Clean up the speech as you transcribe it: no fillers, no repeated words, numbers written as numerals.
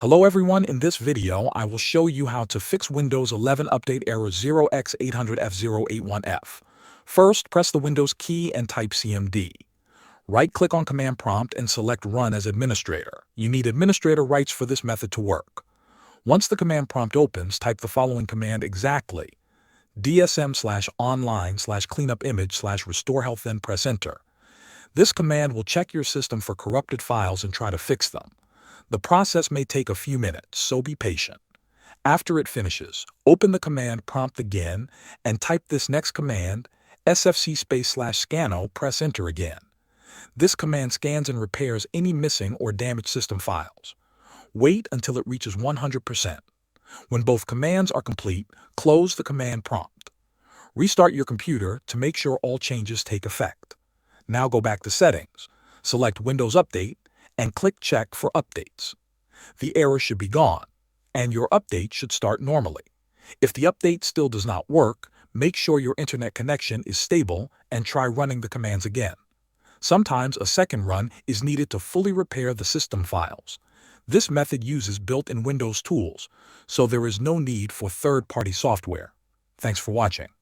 Hello everyone, in this video I will show you how to fix Windows 11 update error 0x800f081f. First, press the Windows key and type CMD. Right-click on Command Prompt and select Run as Administrator. You need administrator rights for this method to work. Once the command prompt opens, type the following command exactly: dsm/online/cleanupimage/restore health, then press Enter. This command will check your system for corrupted files and try to fix them. The process may take a few minutes, so be patient. After it finishes, open the command prompt again and type this next command, sfc/scanno, press Enter again. This command scans and repairs any missing or damaged system files. Wait until it reaches 100%. When both commands are complete, close the command prompt. Restart your computer to make sure all changes take effect. Now go back to Settings, select Windows Update, and click Check for updates. The error should be gone, and your update should start normally. If the update still does not work, make sure your internet connection is stable and try running the commands again. Sometimes a second run is needed to fully repair the system files. This method uses built-in Windows tools, so there is no need for third-party software. Thanks for watching.